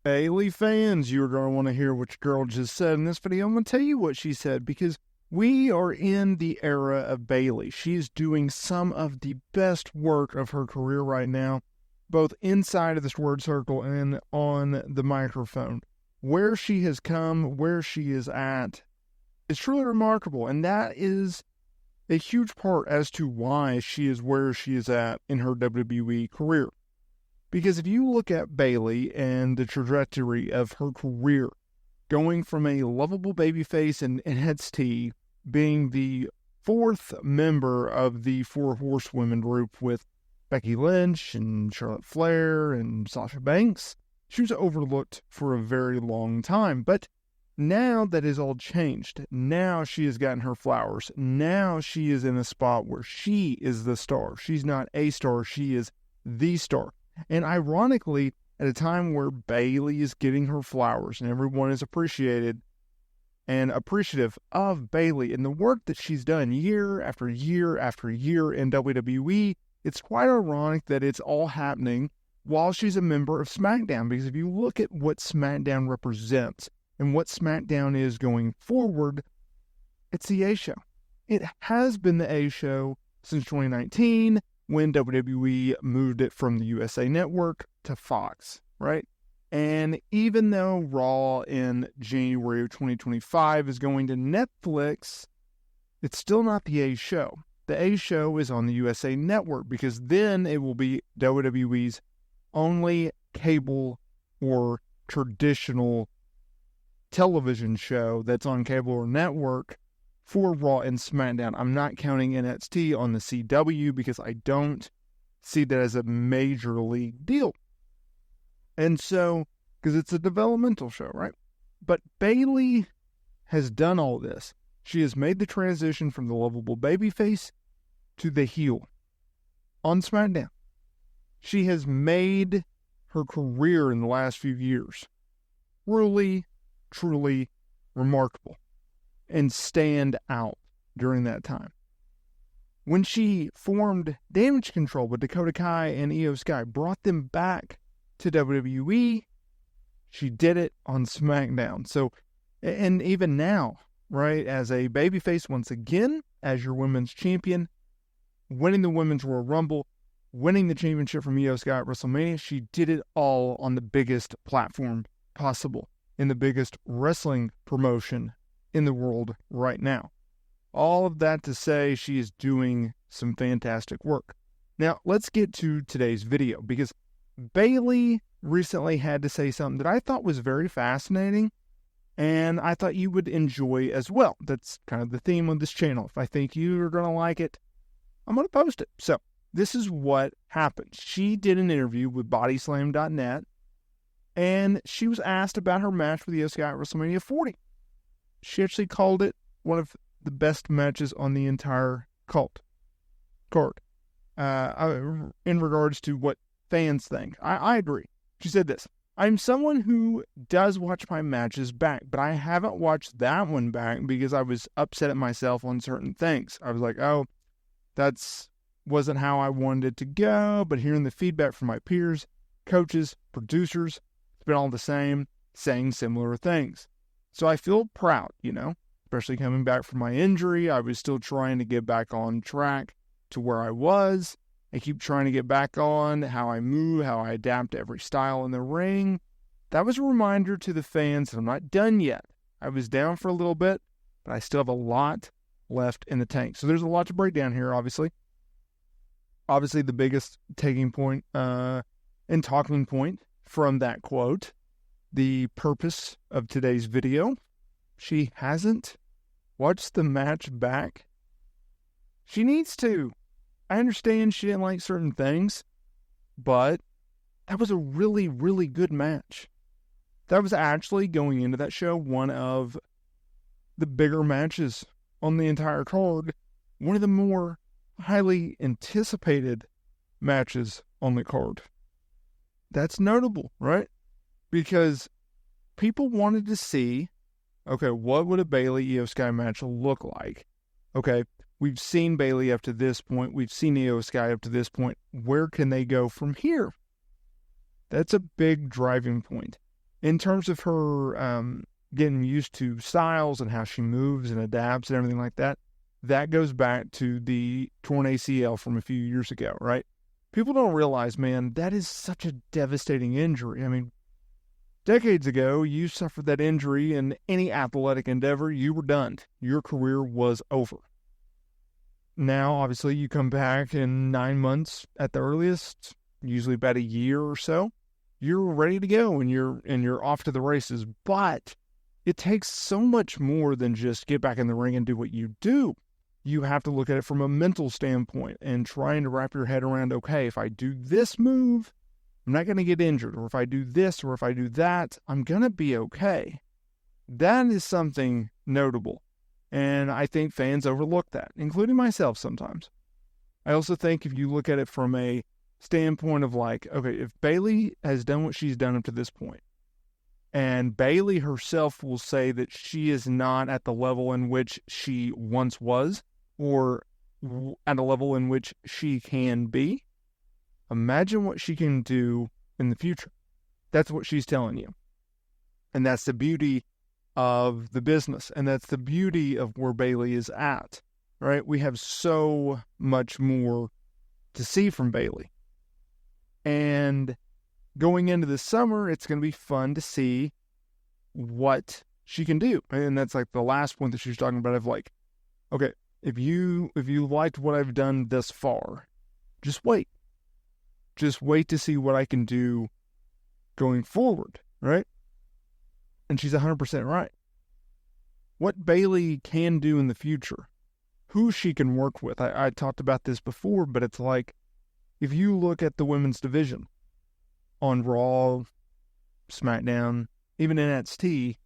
Bayley fans, you're going to want to hear what your girl just said in this video. I'm going to tell you what she said because we are in the era of Bayley. She's doing some of the best work of her career right now, both inside of this word circle and on the microphone. Where she has come, where she is at, is truly remarkable. And that is a huge part as to why she is where she is at in her WWE career. Because if you look at Bayley and the trajectory of her career, going from a lovable babyface in NXT, being the fourth member of the Four Horsewomen group with Becky Lynch and Charlotte Flair and Sasha Banks, she was overlooked for a very long time. But now that is all changed. Now she has gotten her flowers. Now she is in a spot where she is the star. She's not a star, she is the star. And ironically, at a time where Bayley is getting her flowers and everyone is appreciative of Bayley and the work that she's done year after year after year in WWE, it's quite ironic that it's all happening while she's a member of SmackDown. Because if you look at what SmackDown represents and what SmackDown is going forward, it's the A Show. It has been the A Show since 2019, when WWE moved it from the USA Network to Fox, right? And even though Raw in January of 2025 is going to Netflix, it's still not the A Show. The A Show is on the USA Network because then it will be WWE's only cable or traditional television show that's on cable or network for Raw and SmackDown. I'm not counting NXT on the CW because I don't see that as a major league deal. And so, because it's a developmental show, right? But Bayley has done all this. She has made the transition from the lovable babyface to the heel on SmackDown. She has made her career in the last few years truly remarkable and stand out during that time. When she formed Damage Control with Dakota Kai and Io Sky, brought them back to WWE, she did it on SmackDown. So, and even now, right, as a babyface once again, as your women's champion, winning the Women's Royal Rumble, winning the championship from Io Sky at WrestleMania, she did it all on the biggest platform possible, in the biggest wrestling promotion in the world right now. All of that to say she is doing some fantastic work. Now, let's get to today's video, because Bayley recently had to say something that I thought was very fascinating, and I thought you would enjoy as well. That's kind of the theme of this channel. If I think you are going to like it, I'm going to post it. So, this is what happened. She did an interview with Bodyslam.net, and she was asked about her match with Io Sky at WrestleMania 40. She actually called it one of the best matches on the entire card. In regards to what fans think, I agree. She said this: I'm someone who does watch my matches back, but I haven't watched that one back because I was upset at myself on certain things. I was like, oh, that's wasn't how I wanted it to go, but hearing the feedback from my peers, coaches, producers, it's been all the same, saying similar things. So I feel proud, especially coming back from my injury. I was still trying to get back on track to where I was. I keep trying to get back on how I move, how I adapt to every style in the ring. That was a reminder to the fans that I'm not done yet. I was down for a little bit, but I still have a lot left in the tank. So there's a lot to break down here, obviously. Obviously, the biggest taking point and talking point from that quote, the purpose of today's video. She hasn't watched the match back. She needs to. I understand she didn't like certain things, but that was a really, really good match. That was actually, going into that show, one of the bigger matches on the entire card. One of the more highly anticipated matches on the card. That's notable, right? Because people wanted to see, okay, what would a Bayley Io Sky match look like? Okay, we've seen Bayley up to this point. We've seen Io Sky up to this point. Where can they go from here? That's a big driving point. In terms of her getting used to styles and how she moves and adapts and everything like that, that goes back to the torn ACL from a few years ago, right? People don't realize, man, that is such a devastating injury. I mean, decades ago, you suffered that injury in any athletic endeavor, you were done. Your career was over. Now, obviously, you come back in 9 months at the earliest, usually about a year or so. You're ready to go and you're off to the races. But it takes so much more than just get back in the ring and do what you do. You have to look at it from a mental standpoint and trying to wrap your head around, okay, if I do this move, I'm not going to get injured. Or if I do this or if I do that, I'm going to be okay. That is something notable. And I think fans overlook that, including myself sometimes. I also think if you look at it from a standpoint of like, okay, if Bayley has done what she's done up to this point, and Bayley herself will say that she is not at the level in which she once was, or at a level in which she can be, imagine what she can do in the future. That's what she's telling you. And that's the beauty of the business. And that's the beauty of where Bayley is at, right? We have so much more to see from Bayley. And going into the summer, it's going to be fun to see what she can do. And that's like the last point that she's talking about of like, okay, if you liked what I've done thus far, just wait. Just wait to see what I can do going forward, right? And she's 100% right. What Bayley can do in the future, who she can work with. I talked about this before, but it's like, if you look at the women's division on Raw, SmackDown, even NXT,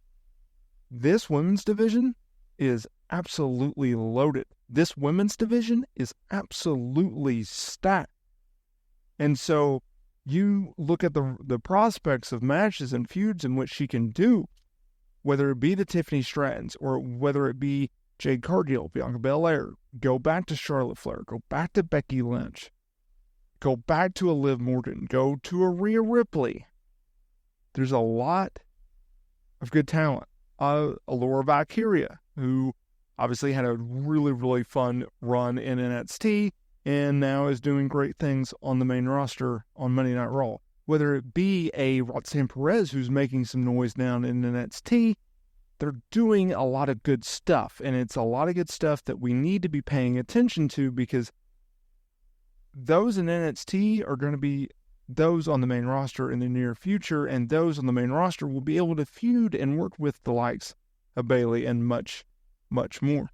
this women's division is absolutely loaded. This women's division is absolutely stacked. And so you look at the prospects of matches and feuds in which she can do, whether it be the Tiffany Strattons or whether it be Jade Cargill, Bianca Belair, go back to Charlotte Flair, go back to Becky Lynch, go back to a Liv Morgan, go to a Rhea Ripley. There's a lot of good talent. Laura Valkyria, who obviously had a really, really fun run in NXT and now is doing great things on the main roster on Monday Night Raw. Whether it be a Roxanne Perez who's making some noise down in NXT, they're doing a lot of good stuff. And it's a lot of good stuff that we need to be paying attention to, because those in NXT are going to be those on the main roster in the near future, and those on the main roster will be able to feud and work with the likes of Bayley and much, much more.